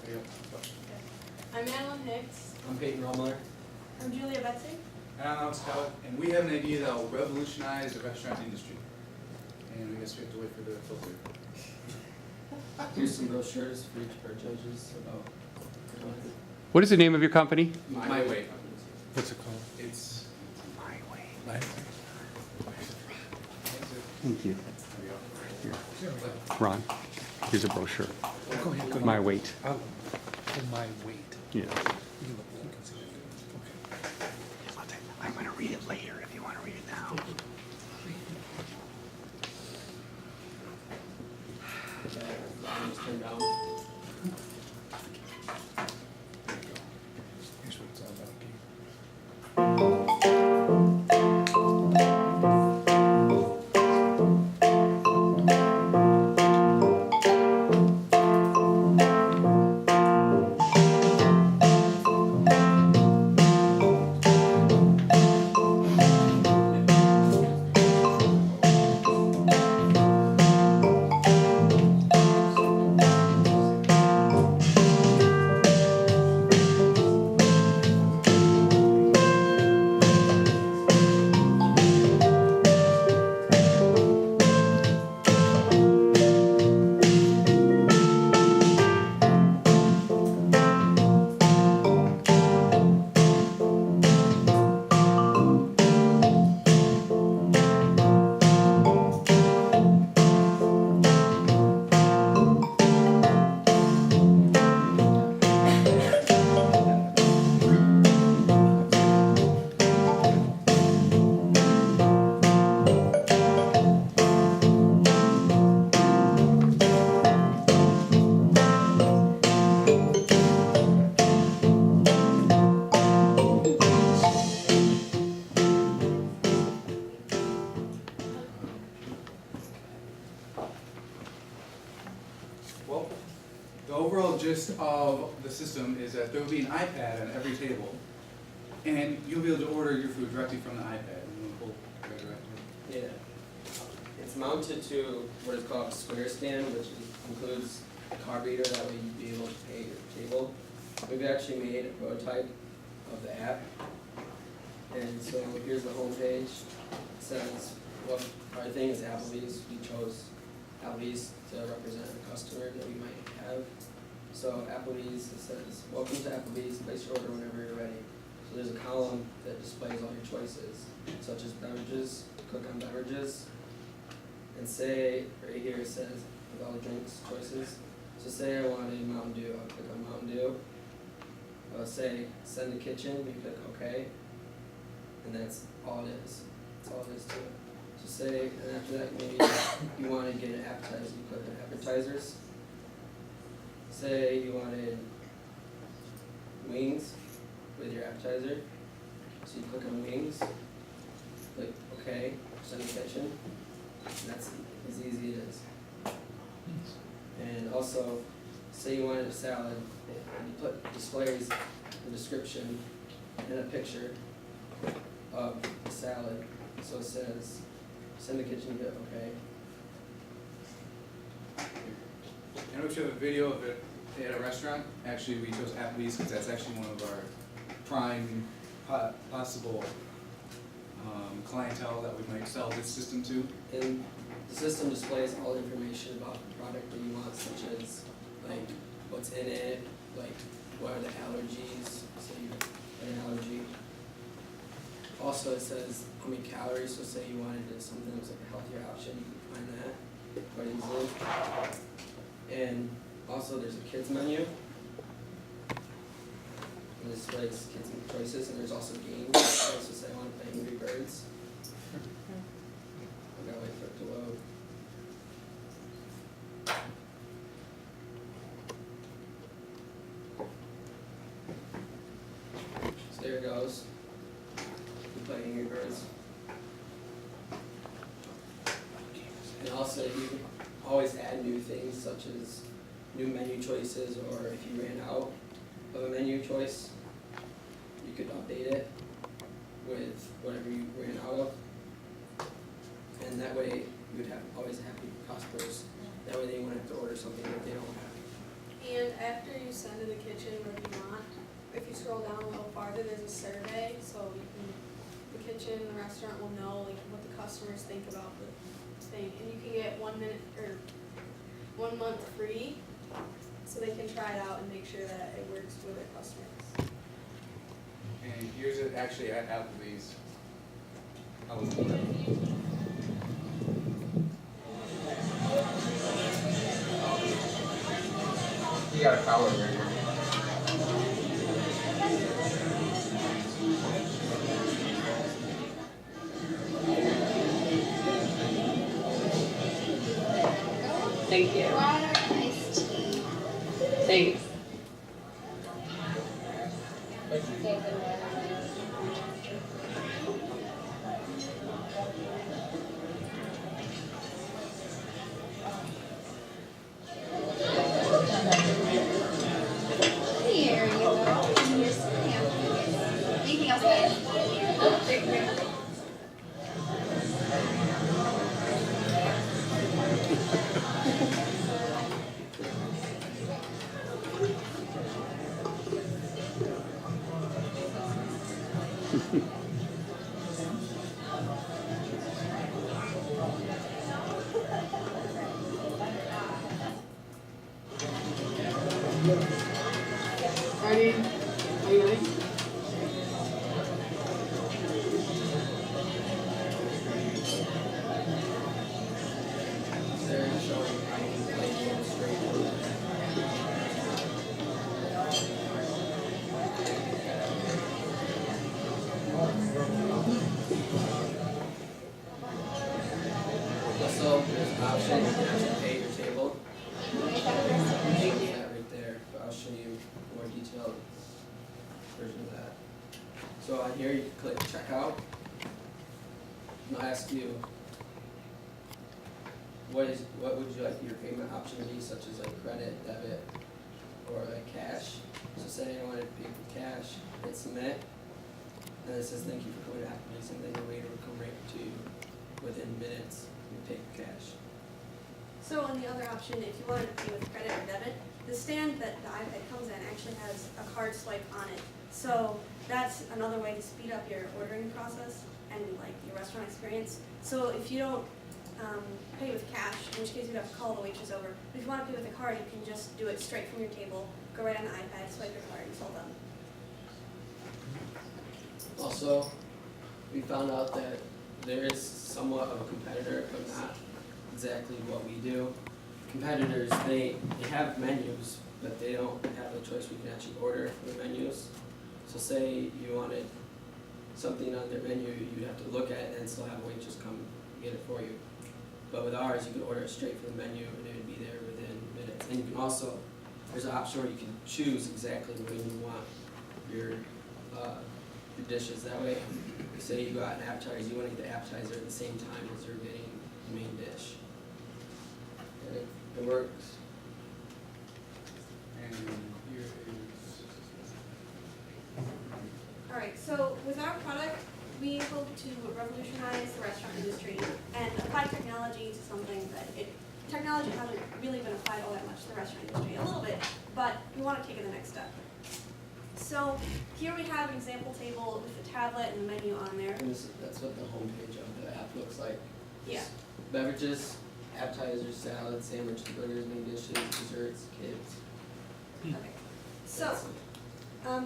I'm Madeline Hicks. I'm Peyton Rommler. I'm Julia Betzig. And I'm Alex Cowett, and we have an idea that will revolutionize the restaurant industry. And I guess we have to wait for the filter. Here's some brochures for each of our judges about What is the name of your company? MyWait. What's it called? It's MyWait. Thank you. there we go. Ron, here's a brochure. Go ahead. MyWait. Oh, MyWait. Yeah. You can see it. Okay. I'm going to read it later if you want to read it now. volumes turned down. Here's what it's all about. Well, the overall gist of the system is that there will be an iPad on every table, and you'll be able to order your food directly from the iPad. And we'll pull right directly. Yeah. It's mounted to what is called a square stand, which includes a card reader. That way you'd be able to pay at your table. We've actually made a prototype of the app. And so here's the home page. It says what our thing is Applebee's. We chose Applebee's to represent a customer that we might have. So Applebee's, it says, welcome to Applebee's, place your order whenever you're ready. So there's a column that displays all your choices, such as beverages, click on beverages, and say, right here it says, with all the drinks choices. So say I wanted Mountain Dew, I'll click on Mountain Dew. I'll say, send to kitchen, you click OK, and that's all it is. That's all it is to it. So say, and after that, maybe you want to get an appetizer, you click on appetizers. Say you wanted wings with your appetizer, so you click on wings, click OK, send to kitchen, and that's as easy as it is. And also, say you wanted a salad, and you put displays the description and a picture of the salad. So it says, send to kitchen, hit OK. And we should have a video of it at a restaurant. Actually, we chose Applebee's because that's actually one of our prime possible clientele that we might sell this system to. And the system displays all the information about the product that you want, such as like what's in it, like what are the allergies, so you have an allergy. Also it says how many calories, so say you wanted something that was like a healthier option, you can find that quite easily. And also there's a kids menu. And this displays kids choices, and there's also games. So say I want to play Angry Birds. I gotta wait for it to load. So there it goes. We play Angry Birds. And also you can always add new things such as new menu choices, or if you ran out of a menu choice, you could update it with whatever you ran out of. And that way you would have always happy customers. That way they wouldn't have to order something that they don't have. And after you send to the kitchen what you want, if you scroll down a little farther, there's a survey, so you can, the kitchen, the restaurant will know like what the customers think about the thing, and you can get 1 minute or 1 month free, so they can try it out and make sure that it works for their customers. And here's it actually at Applebee's. You got a collar right here. Thank you. Water, iced tea. Thanks. Here you go. And here's some hamburgers. Anything else, guys? Thank you. Ready? Are you ready? They're showing how you can play games straight. Also, there's an option you can actually pay your table. That right there, but I'll show you a more detailed version of that. So on here, you click checkout. And I'll ask you, what would you like your payment option to be, such as like credit, debit, or like cash? So say I wanted to pay with cash, hit submit, and it says thank you for coming to Applebee's, and then your waiter will come right to you within minutes and take cash. So on the other option, if you wanted to pay with credit or debit, the stand that the iPad comes in actually has a card swipe on it. So that's another way to speed up your ordering process and like your restaurant experience. So if you don't pay with cash, in which case you'd have to call the waitress over. But if you want to pay with a card, you can just do it straight from your table, go right on the iPad, swipe your card, and it's all done. Also, we found out that there is somewhat of a competitor, but not exactly what we do. Competitors, they have menus, but they don't have a choice. We can actually order from the menus. So say you wanted something on their menu, you'd have to look at it and still have a waitress come get it for you. But with ours, you can order it straight from the menu and it would be there within minutes. And you can also, there's an option where you can choose exactly when you want your dishes. That way, say you go out and appetizer, you want to get the appetizer at the same time as you're getting the main dish. And it works. And here is. All right, so with our product, we hope to revolutionize the restaurant industry and apply technology to something that technology hasn't really been applied all that much to the restaurant industry, a little bit, but we want to take it the next step. So here we have an example table with the tablet and the menu on there. And that's what the homepage of the app looks like. Yeah. Beverages, appetizers, salads, sandwiches, burgers, main dishes, desserts, kids. Okay. So,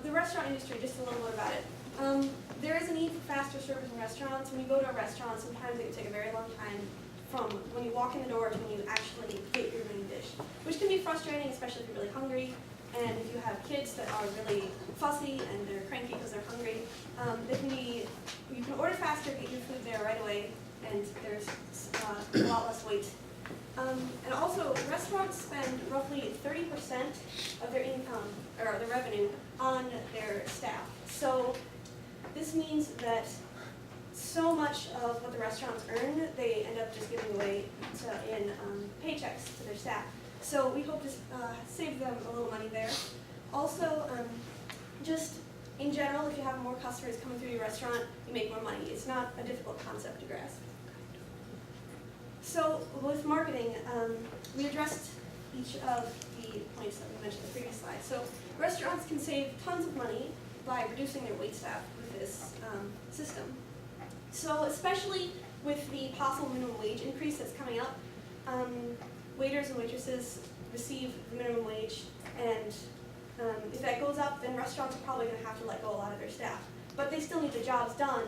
the restaurant industry, just a little bit about it. There is a need for faster service in restaurants. When you go to a restaurant, sometimes it can take a very long time from when you walk in the door to when you actually get your main dish, which can be frustrating, especially if you're really hungry. And if you have kids that are really fussy and they're cranky because they're hungry, you can order faster, get your food there right away, and there's a lot less wait. And also, restaurants spend roughly 30% of their income, or their revenue, on their staff. So this means that so much of what the restaurants earn, they end up just giving away in paychecks to their staff. So we hope to save them a little money there. Also, just in general, if you have more customers coming through your restaurant, you make more money. It's not a difficult concept to grasp. So with marketing, we addressed each of the points that we mentioned, the side. So restaurants can save tons of money by reducing their wait staff with this system. So especially with the possible minimum wage increase that's coming up, waiters and waitresses receive the minimum wage, and if that goes up, then restaurants are probably going to have to let go a lot of their staff. But they still need the jobs done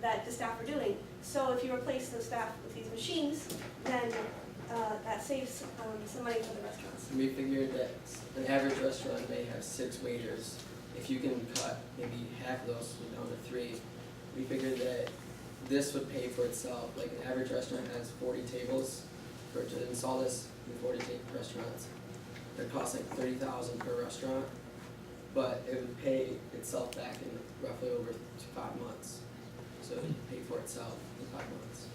that the staff are doing. So if you replace those staff with these machines, then that saves some money for the restaurants. We figured that an average restaurant may have 6 waiters. If you can cut maybe half of those down to 3, we figured that this would pay for itself. Like an average restaurant has 40 tables. To install this in 40 restaurants, it costs like $30,000 per restaurant, but it would pay itself back in roughly over 5 months. So it would pay for itself in 5 months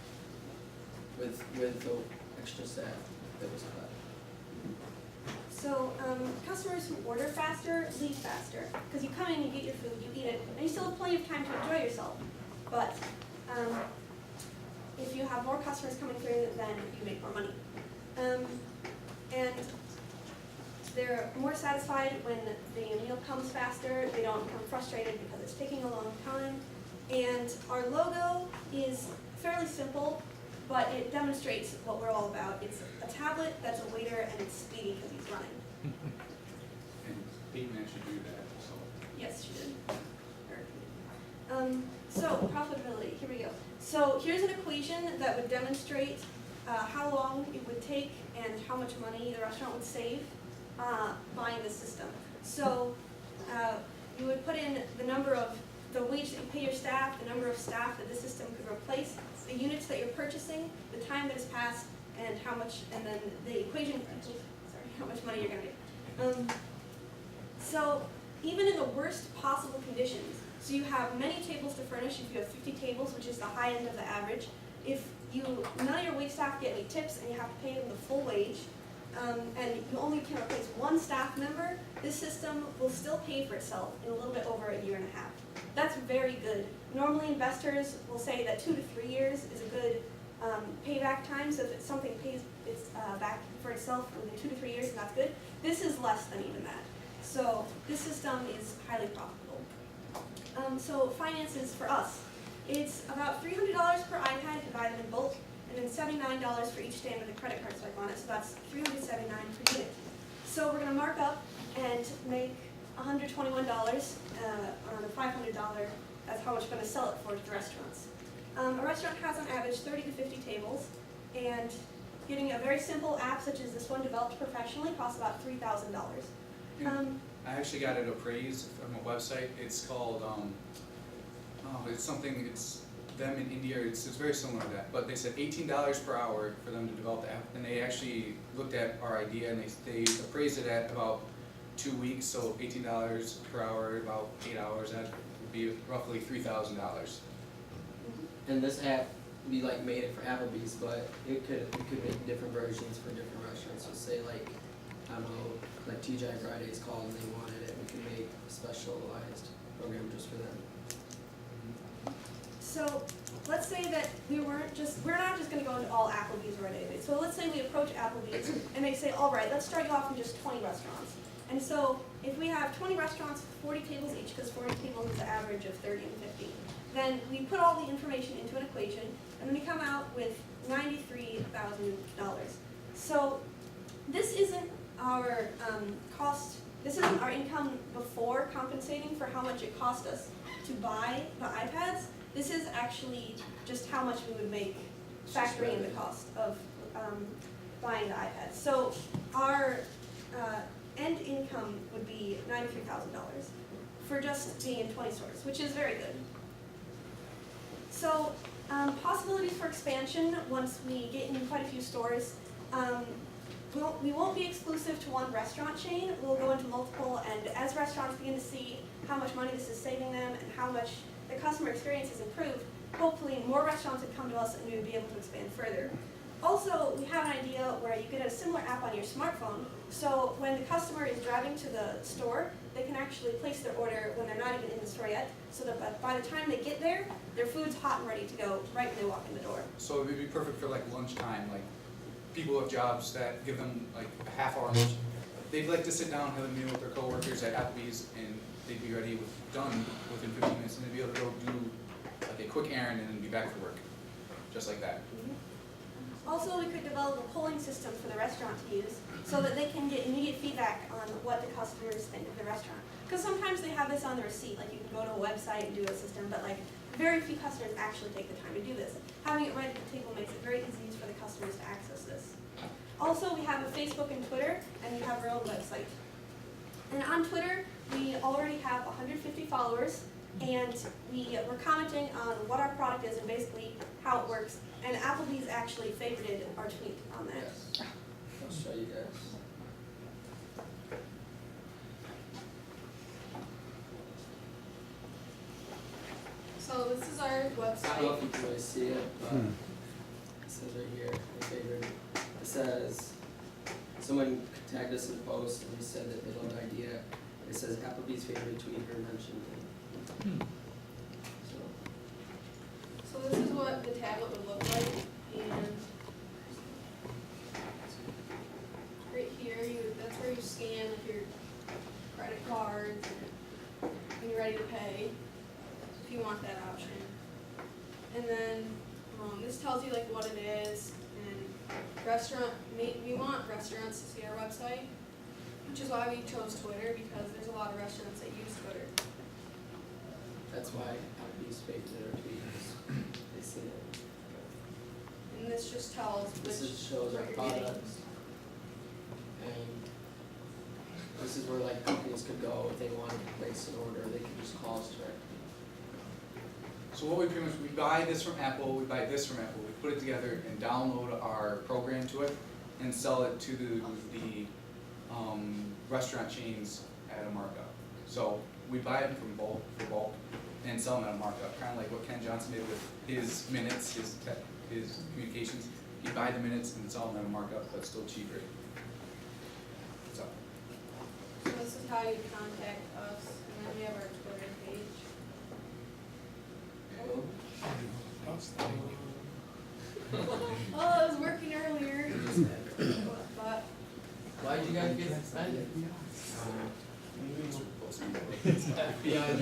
with the extra staff that was cut. So customers who order faster leave faster, because you come in, you get your food, you eat it, and you still have plenty of time to enjoy yourself. But if you have more customers coming through, then you make more money. And they're more satisfied when the meal comes faster. They don't become frustrated because it's taking a long time. And our logo is fairly simple, but it demonstrates what we're all about. It's a tablet that's a waiter, and it's speedy because he's running. And Pete managed to do that, so. Yes, she did. So profitability, here we go. So here's an equation that would demonstrate how long it would take and how much money the restaurant would save buying the system. So you would put in the number of the wage that you pay your staff, the number of staff that the system could replace, the units that you're purchasing, the time that has passed, and how much, and then the equation, sorry, how much money you're gonna make. So even in the worst possible conditions, so you have many tables to furnish. If you have 50 tables, which is the high end of the average, if none of your wait staff get any tips and you have to pay them the full wage, and you only can replace one staff member, this system will still pay for itself in a little bit over a year and a half. That's very good. Normally investors will say that 2 to 3 years is a good payback time, so if something pays back for itself within 2 to 3 years, that's good. This is less than even that. So this system is highly profitable. So finances for us, it's about $300 per iPad if you buy them in bulk, and then $79 for each stand with a credit card swipe on it, so that's $379 per unit. So we're going to mark up and make $121 on a $500, that's how much we're going to sell it for to the restaurants. A restaurant has on average 30 to 50 tables, and getting a very simple app such as this one developed professionally costs about $3,000. I actually got it appraised from a website. It's called, it's something, it's them in India, it's very similar to that. But they said $18 per hour for them to develop the app. And they actually looked at our idea and they appraised it at about 2 weeks. So $18 per hour, about 8 hours, that would be roughly $3,000. And this app, we like made it for Applebee's, but we could make different versions for different restaurants. So say like, I don't know, like TGI Fridays called and they wanted it, we could make a specialized program just for them. So let's say that we're not just going to go into all Applebee's right away. So let's say we approach Applebee's and they say, all right, let's start you off in just 20 restaurants. And so if we have 20 restaurants, 40 tables each, because 40 tables is an average of 30 and 50, then we put all the information into an equation, and then we come out with $93,000. So this isn't our cost, this isn't our income before compensating for how much it cost us to buy the iPads. This is actually just how much we would make factoring in the cost of buying the iPads. So our end income would be $93,000 for just being in 20 stores, which is very good. So possibilities for expansion once we get in quite a few stores. We won't be exclusive to one restaurant chain. We'll go into multiple, and as restaurants begin to see how much money this is saving them and how much the customer experience has improved, hopefully more restaurants would come to us and we would be able to expand further. Also, we have an idea where you get a similar app on your smartphone, so when the customer is driving to the store, they can actually place their order when they're not even in the store yet, so that by the time they get there, their food's hot and ready to go right when they walk in the door. So it would be perfect for like lunchtime, like people have jobs that give them like a half hour lunch. they'd like to sit down, have a meal with their coworkers at Applebee's, and they'd be ready done within 15 minutes, and they'd be able to go do like a quick errand and then be back for work, just like that. Also, we could develop a polling system for the restaurant to use so that they can get immediate feedback on what the customers think of the restaurant. Because sometimes they have this on the receipt, like you can go to a website and do a system, but like very few customers actually take the time to do this. Having it right at the table makes it very easy for the customers to access this. Also, we have a Facebook and Twitter, and we have our own website. And on Twitter, we already have 150 followers, and we're commenting on what our product is and basically how it works. And Applebee's actually favorited our tweet on that. Yes. I'll show you guys. So this is our I don't know website. if you can really see it, but it says right here, my favorite. It says, someone tagged us in a post and they said that they love the idea. It says Applebee's favorite tweet or mentioned. So, So this is what the tablet would look like, and right here, that's where you scan like your credit cards and when you're ready to pay, if you want that option. And then this tells you like what it is, and we want restaurants to see our website, which is why we chose Twitter, because there's a lot of restaurants that use Twitter. that's why Applebee's favorite our tweet is they see it. And this just tells This which is shows our what you're getting. products. And this is where like companies could go if they wanted to place an order, they could just call us directly. So what we pretty much, we buy this from Apple, we buy this from Apple, we put it together and download our program to it and sell it to the restaurant chains at a markup. So we buy it from bulk, for bulk, and sell them at a markup, kind of like what Ken Johnson did with his minutes, his communications. He'd buy the minutes and sell them at a markup, but still cheaper. So, So this is how you contact us, and then we have our Twitter page. Oh, it was working earlier. But Why'd you guys get suspended?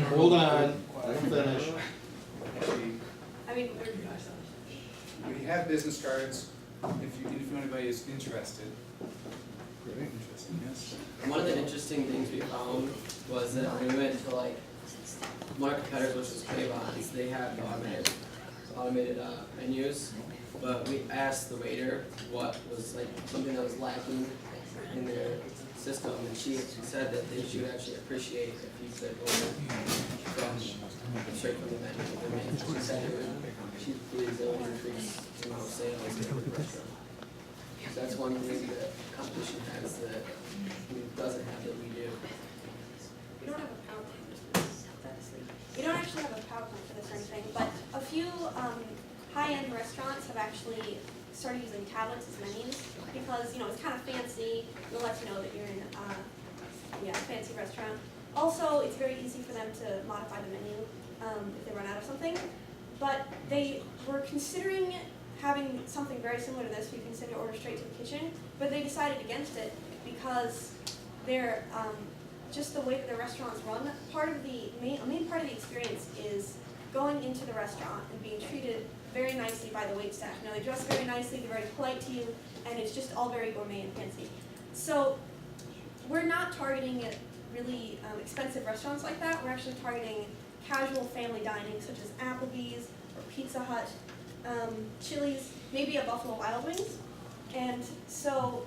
Hold on, let him finish. I mean, we have business cards, if anybody is interested. Very interesting, yes. One of the interesting things we found was that when we went to like one of our competitors, which was Cravons, they have automated menus, but we asked the waiter what was like something that was lacking in their system, and she said that she would actually appreciate if you could order from straight from the menu. She said she believes it would increase the amount of sales at the restaurant. So that's one thing that competition has that doesn't have that we do. we don't have a PowerPoint. We don't actually have a PowerPoint for this or anything, but a few high-end restaurants have actually started using tablets as menus because, it's kind of fancy. It'll let you know that you're in a fancy restaurant. Also, it's very easy for them to modify the menu if they run out of something. But they were considering having something very similar to this. You can send your order straight to the kitchen, but they decided against it because they're just the way that the restaurants run. A main part of the experience is going into the restaurant and being treated very nicely by the wait staff. They dress very nicely, they're very polite to you, and it's just all very gourmet and fancy. So we're not targeting really expensive restaurants like that. We're actually targeting casual family dining, such as Applebee's or Pizza Hut, Chili's, maybe a Buffalo Wild Wings. And so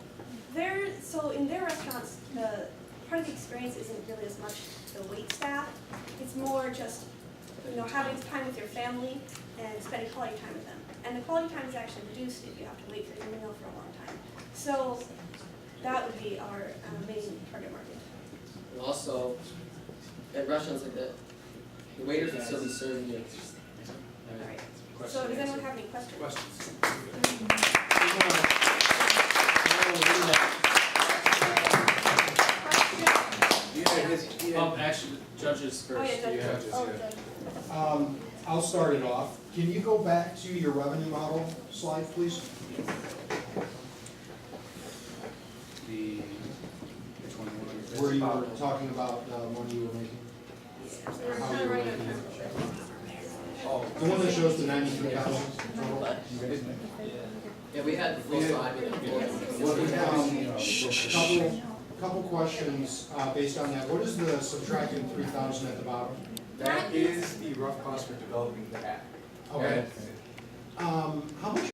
in their restaurants, the part of the experience isn't really as much the wait staff. It's more just having time with your family and spending quality time with them. And the quality time is actually reduced if you have to wait for your meal for a long time. So that would be our main target market. And also, at restaurants like that, the waiters would still be serving you. All right. So does anyone have any questions? Questions? Actually, judges first. Oh, yeah, Yeah, judges. just, Oh, yeah. judges. I'll start it off. Can you go back to your revenue model slide, please? Which where you were talking about the money you were making? So we're kind of running out of time. The one that shows the 93,000 total? Yeah, we had the full slide. Couple questions, based on that. What is the subtracting 3,000 at the bottom? That is the rough cost for developing the app. Okay. How much